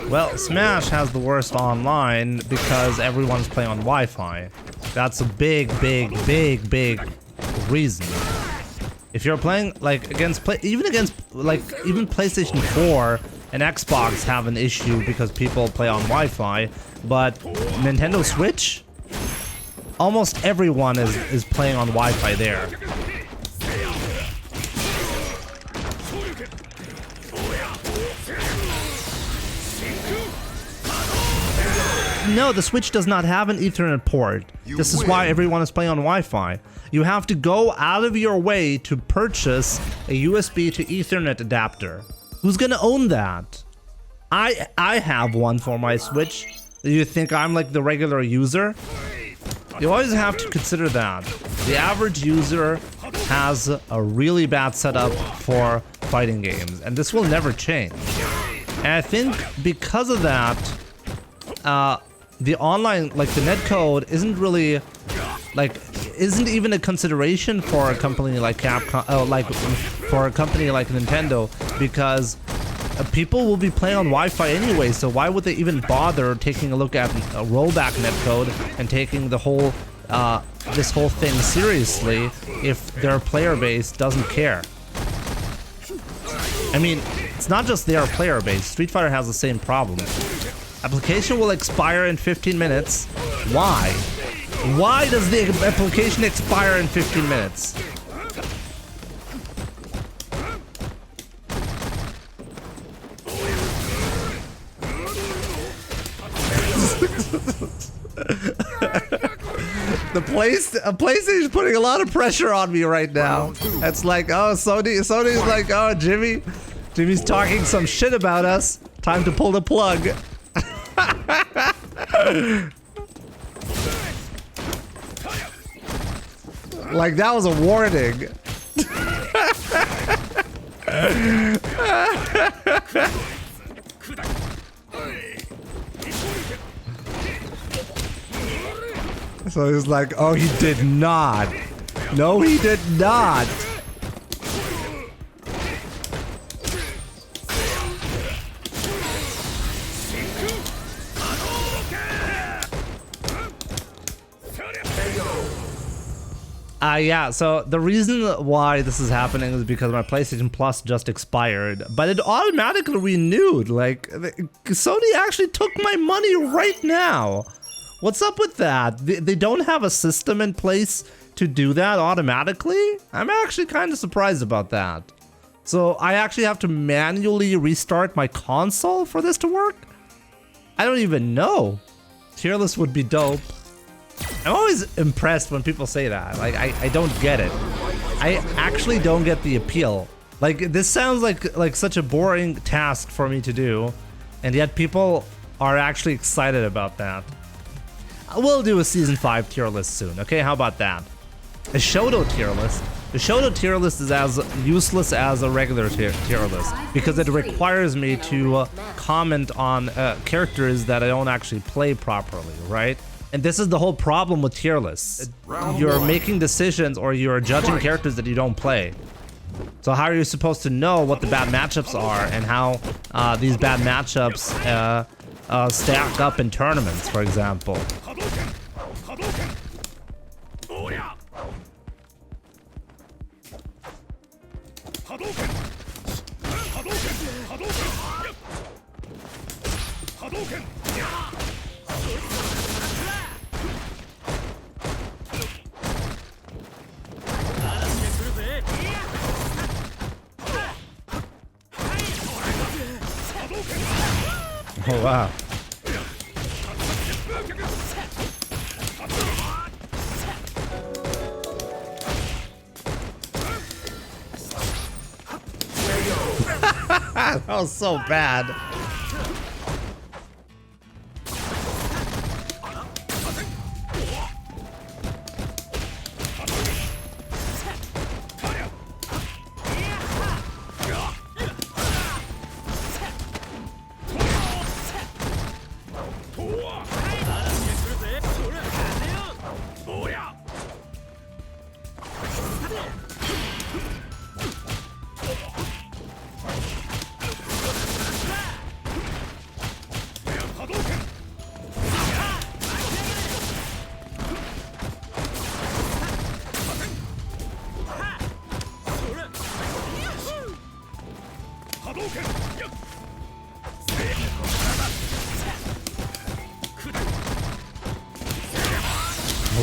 Well, Smash has the worst online because everyone's playing on Wi-Fi. That's a big reason. If you're playing like even PlayStation 4 and Xbox have an issue because people play on Wi-Fi, but Nintendo Switch, almost everyone is playing on Wi-Fi there. No, the Switch does not have an Ethernet port. This is why everyone is playing on Wi-Fi. You have to go out of your way to purchase a USB to Ethernet adapter. Who's gonna own that? I have one for my Switch. Do you think I'm like the regular user? You always have to consider that. The average user has a really bad setup for fighting games, and this will never change. And I think because of that, the online, like the netcode, isn't really, like, isn't even a consideration for a company like Capcom, for a company like Nintendo, because people will be playing on Wi-Fi anyway. So why would they even bother taking a look at a rollback netcode and taking the whole, this whole thing seriously if their player base doesn't care? I mean, it's not just their player base. Street Fighter has the same problem. Application will expire in 15 minutes. Why? Why does the application expire in 15 minutes? PlayStation is putting a lot of pressure on me right now. It's like, oh, Sony's like, oh, Jimmy's talking some shit about us. Time to pull the plug. Like that was a warning. So he's like, oh, he did not. No, he did not. Yeah, so the reason why this is happening is because my PlayStation Plus just expired, but it automatically renewed. Like, Sony actually took my money right now. What's up with that? They don't have a system in place to do that automatically? I'm actually kind of surprised about that. So I actually have to manually restart my console for this to work? I don't even know. Tier list would be dope. I'm always impressed when people say that. Like, I don't get it. I actually don't get the appeal. Like, this sounds like such a boring task for me to do, and yet people are actually excited about that. We'll do a Season 5 tier list soon, okay? How about that? A Shoto tier list. The Shoto tier list is as useless as a regular tier list because it requires me to comment on characters that I don't actually play properly, right? And this is the whole problem with tier lists. You're making decisions or you're judging characters that you don't play. So how are you supposed to know what the bad matchups are and how these bad matchups stack up in tournaments, for example? Oh, wow. That was so bad.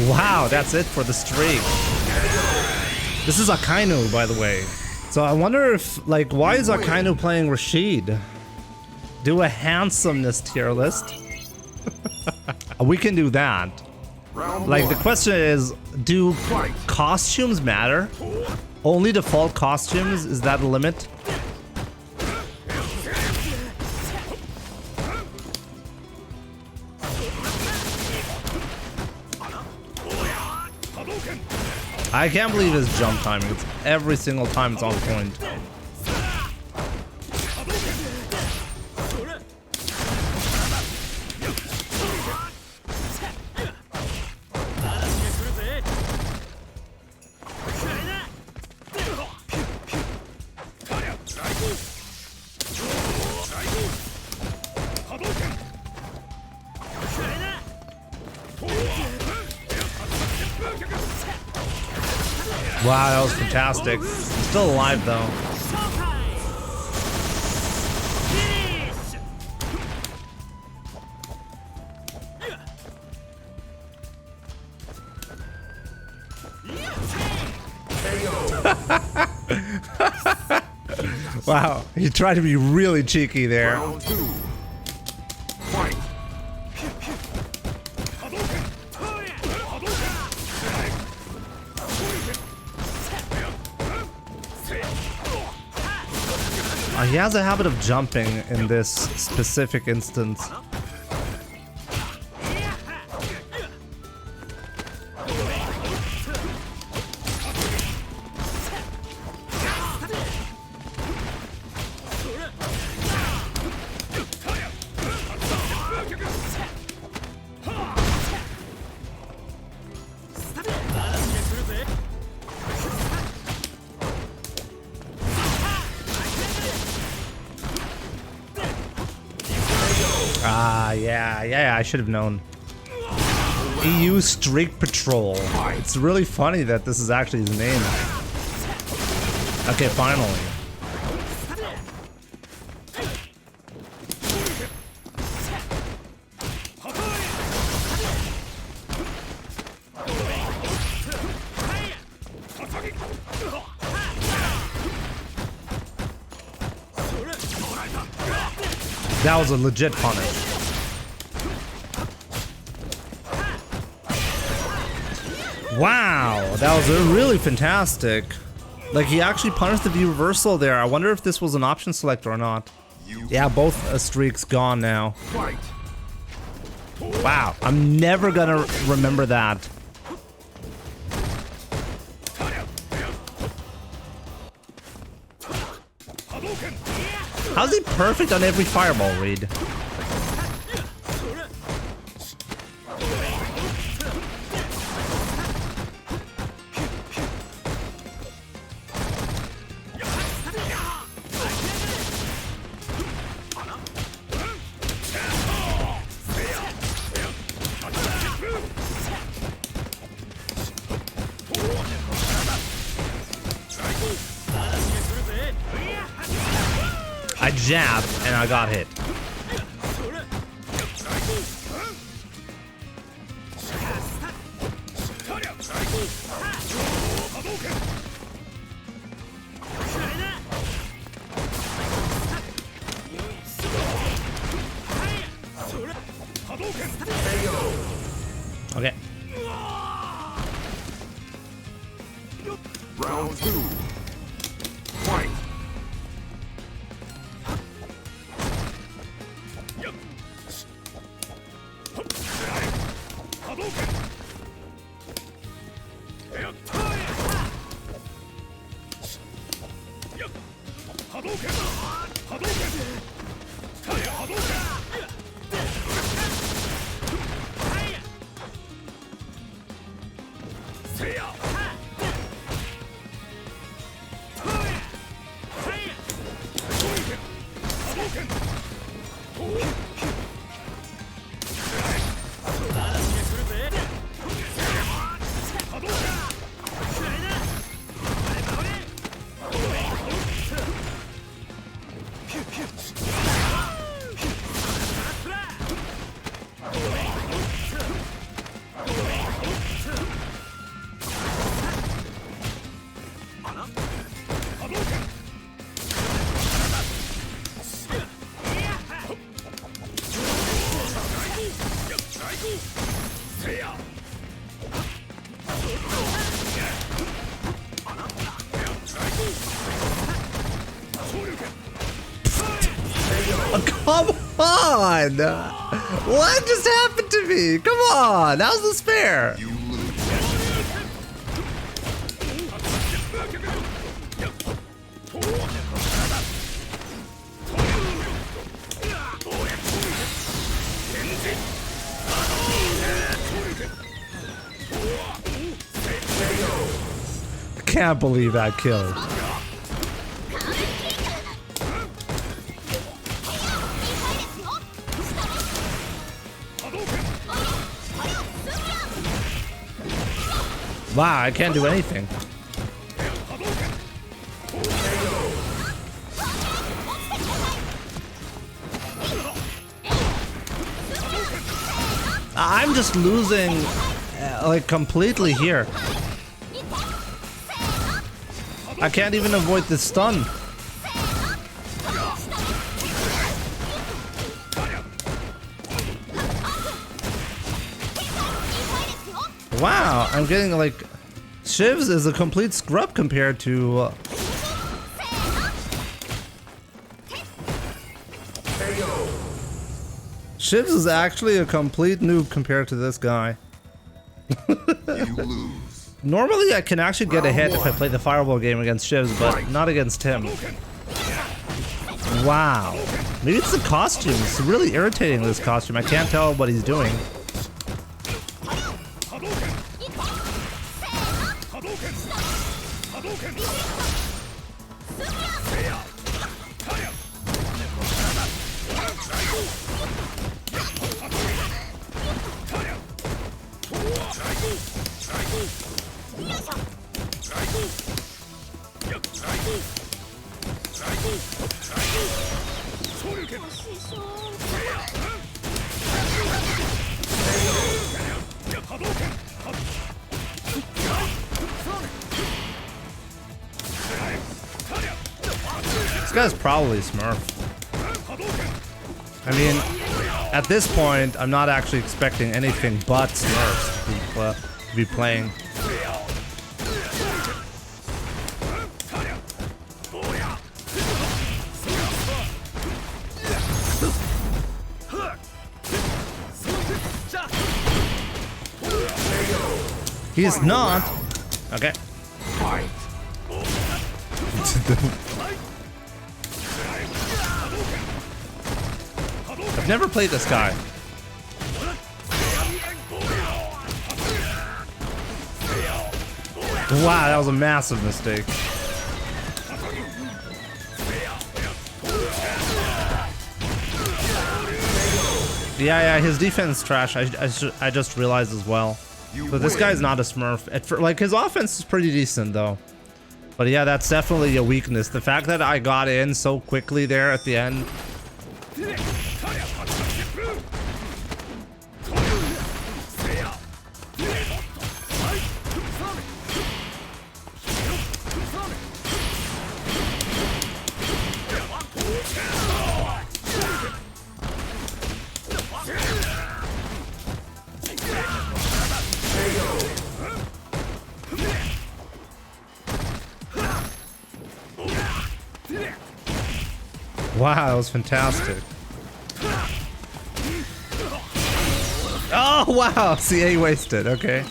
Wow, that's it for the streak. This is Akainu, by the way. So I wonder if, like, why is Akainu playing Rashid? Do a handsomeness tier list. We can do that. Like, the question is, do costumes matter? Only default costumes? Is that a limit? I can't believe his jump timing. It's every single time it's on point. Wow, that was fantastic. Still alive though. Wow, he tried to be really cheeky there. He has a habit of jumping in this specific instance. Yeah, I should have known. EU Streak Patrol. It's really funny that this is actually his name. Okay, finally. That was a legit punish. Wow, that was really fantastic. Like, he actually punished the V reversal there. I wonder if this was an option selector or not. Yeah, both streaks gone now. Wow, I'm never gonna remember that. How's he perfect on every fireball read? I jabbed and I got hit. Okay. Round 2. Fight. on! What just happened to me? Come on! How's this fair? You lose. I can't believe that killed. Wow, I can't do anything. I'm just losing like completely here. I can't even avoid the stun. Wow, I'm getting like Shivs is a complete scrub compared to Shivs is actually a complete noob compared to this guy. You lose. Normally I can actually get a hit if I play the fireball game against Shivs, but not against him. Wow. Maybe it's the costume. It's really irritating, this costume. I can't tell what he's doing. This guy's probably Smurf. I mean, at this point, I'm not actually expecting anything but Smurfs to be playing. He's not. Okay. I've never played this guy. Wow, that was a massive mistake. Yeah, his defense is trash. I just realized as well. But this guy's not a Smurf. Like, his offense is pretty decent though. But yeah, that's definitely a weakness. The fact that I got in so quickly there at the end. Wow, that was fantastic. Oh, wow. CA wasted. Okay.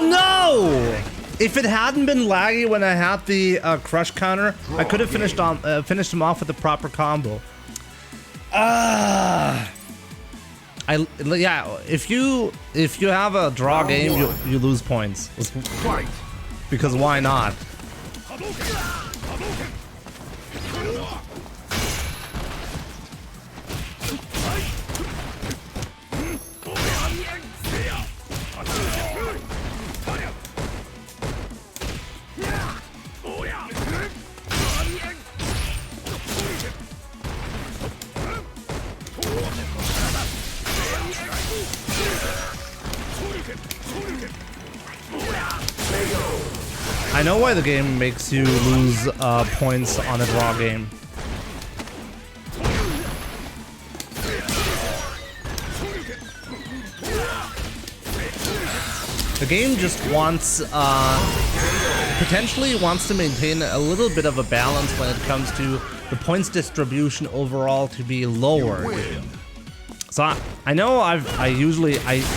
No! If it hadn't been laggy when I had the crush counter, I could have finished him off with the proper combo. Yeah, if you have a draw game, you lose points. Because why not? I know why the game makes you lose points on a draw game. The game just wants, potentially wants to maintain a little bit of a balance when it comes to the points distribution overall to be lowered. So I know I usually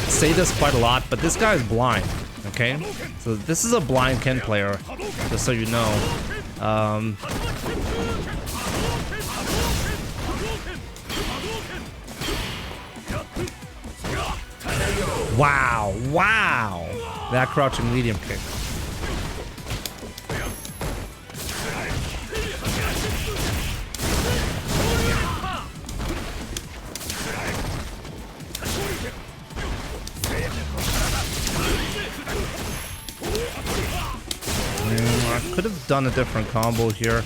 say this quite a lot, but this guy is blind. Okay, so this is a blind Ken player, just so you know. Wow, wow! That crouching medium kick. I could have done a different combo here.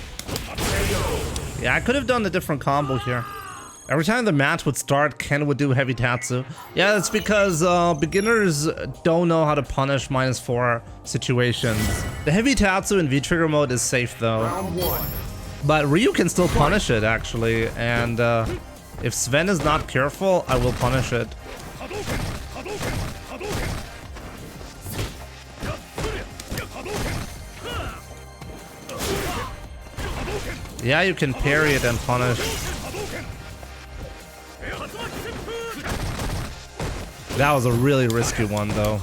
Yeah, I could have done a different combo here. Every time the match would start, Ken would do heavy tatsu. Yeah, that's because beginners don't know how to punish -4 situations. The heavy tatsu in V-trigger mode is safe though. But Ryu can still punish it actually, and if Sven is not careful, I will punish it. Yeah, you can parry it and punish. That was a really risky one, though.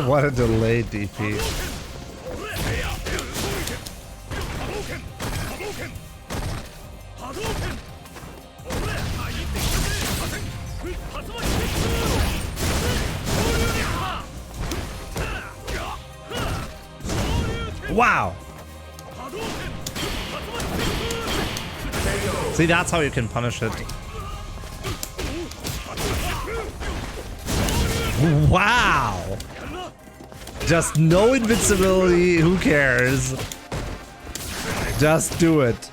What a delayed DP. Wow! See, that's how you can punish it. Wow! Just no invincibility, who cares? Just do it.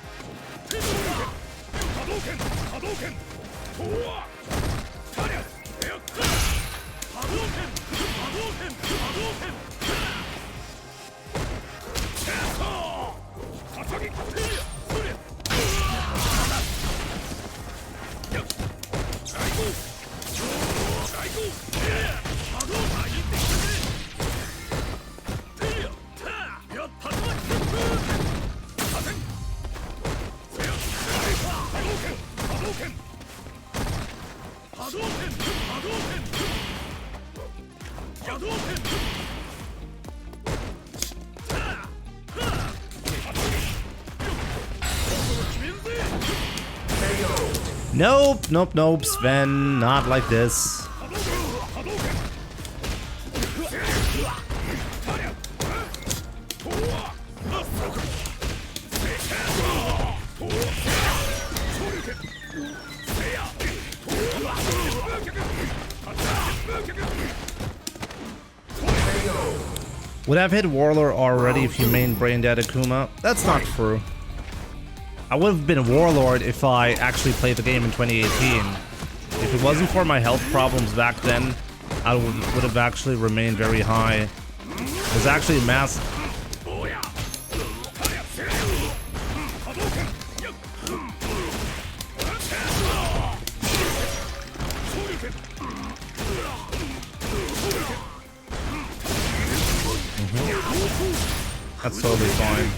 Nope, nope, nope, Sven, not like this. Would have hit Warlord already if you main brain dead Akuma? That's not true. I would have been Warlord if I actually played the game in 2018. If it wasn't for my health problems back then, I would have actually remained very high. There's actually mass... That's totally fine.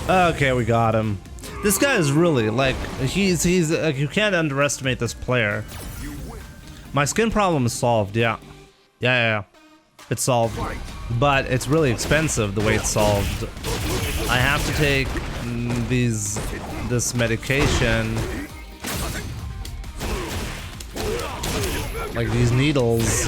Okay, we got him. This guy is really like he's you can't underestimate this player. My skin problem is solved. Yeah. It's solved, but it's really expensive the way it's solved. I have to take this medication, like these needles.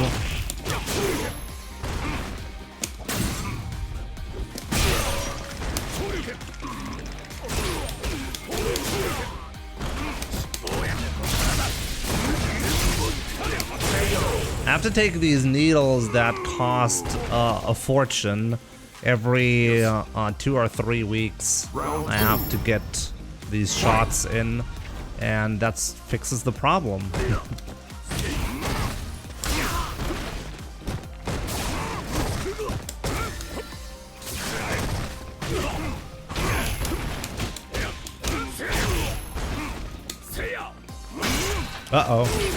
I have to take these needles that cost a fortune every 2 or 3 weeks. I have to get these shots in, and that fixes the problem. Uh-oh.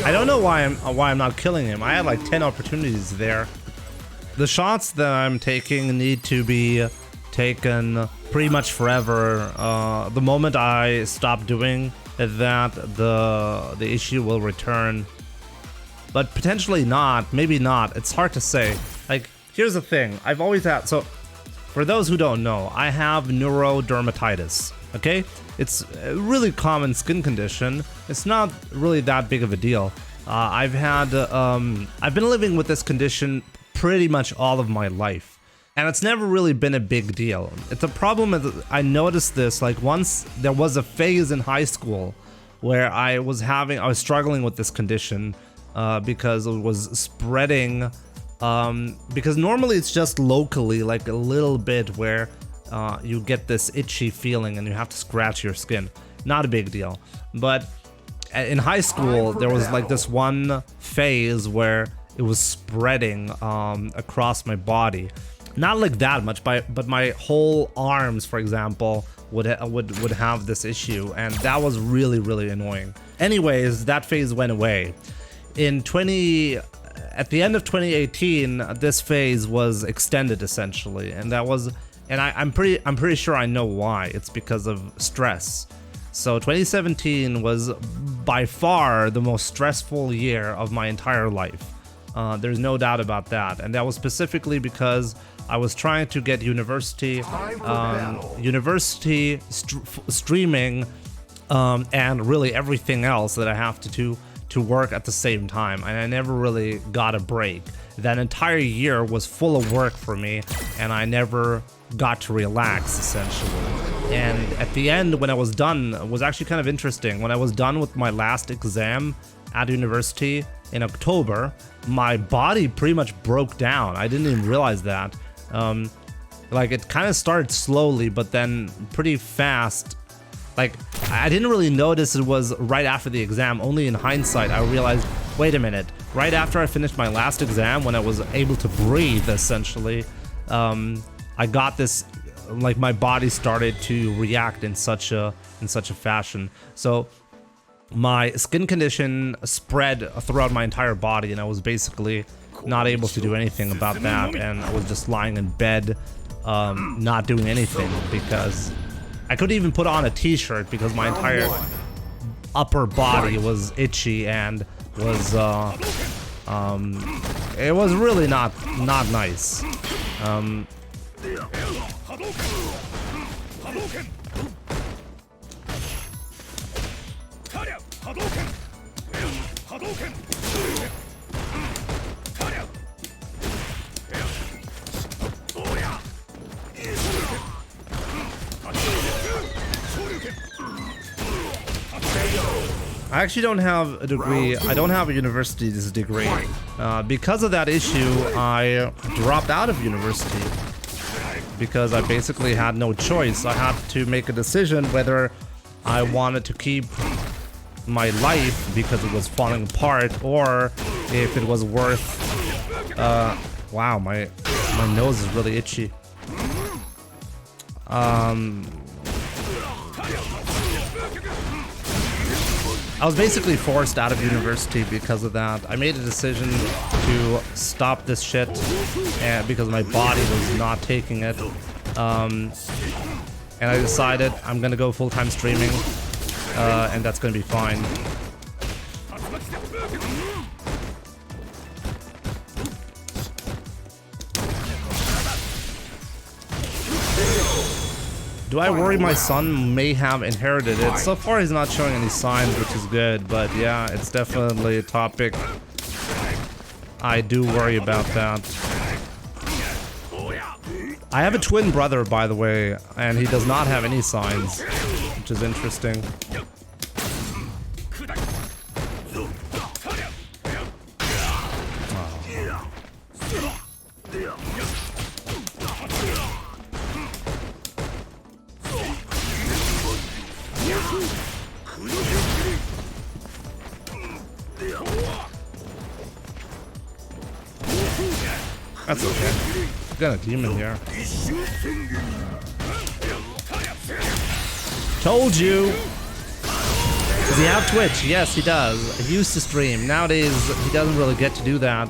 I don't know why I'm not killing him. I had like 10 opportunities there. The shots that I'm taking need to be taken pretty much forever. The moment I stop doing that, the issue will return. But potentially not, maybe not. It's hard to say. Like, here's the thing. I've always had, so for those who don't know, I have neurodermatitis, okay? It's a really common skin condition. It's not really that big of a deal. I've been living with this condition pretty much all of my life, and it's never really been a big deal. It's a problem. I noticed this, like, once there was a phase in high school where I was struggling with this condition because it was spreading. Because normally it's just locally, like a little bit, where you get this itchy feeling and you have to scratch your skin. Not a big deal. But in high school, there was like this one phase where it was spreading across my body. Not like that much, but my whole arms, for example, would have this issue, and that was really, really annoying. Anyways, that phase went away. At the end of 2018, this phase was extended essentially, and I'm pretty sure I know why. It's because of stress. So 2017 was by far the most stressful year of my entire life. There's no doubt about that, and that was specifically because I was trying to get university streaming, and really everything else that I have to work at the same time, and I never really got a break. That entire year was full of work for me, and I never got to relax, essentially. And at the end, when I was done, it was actually kind of interesting. When I was done with my last exam at university in October, my body pretty much broke down. I didn't even realize that. Like, it kind of started slowly, but then pretty fast. Like, I didn't really notice it was right after the exam. Only in hindsight, I realized, wait a minute. Right after I finished my last exam, when I was able to breathe, essentially, I got this, like, my body started to react in such a fashion. So my skin condition spread throughout my entire body, and I was basically not able to do anything about that. And I was just lying in bed, not doing anything, because I couldn't even put on a t-shirt because my entire upper body was itchy and was it was really not nice. I actually don't have a degree. I don't have a university's degree. Because of that issue, I dropped out of university because I basically had no choice. I had to make a decision whether I wanted to keep my life because it was falling apart, or if it was worth. Wow, my nose is really itchy. I was basically forced out of university because of that. I made a decision to stop this shit and because my body was not taking it. And I decided I'm gonna go full-time streaming, and that's gonna be fine. Do I worry my son may have inherited it? So far he's not showing any signs, which is good, but yeah, it's definitely a topic. I do worry about that. I have a twin brother, by the way, and he does not have any signs, which is interesting. That's okay. Got a demon here. Told you! Does he have Twitch? Yes, he does. He used to stream. Nowadays, he doesn't really get to do that.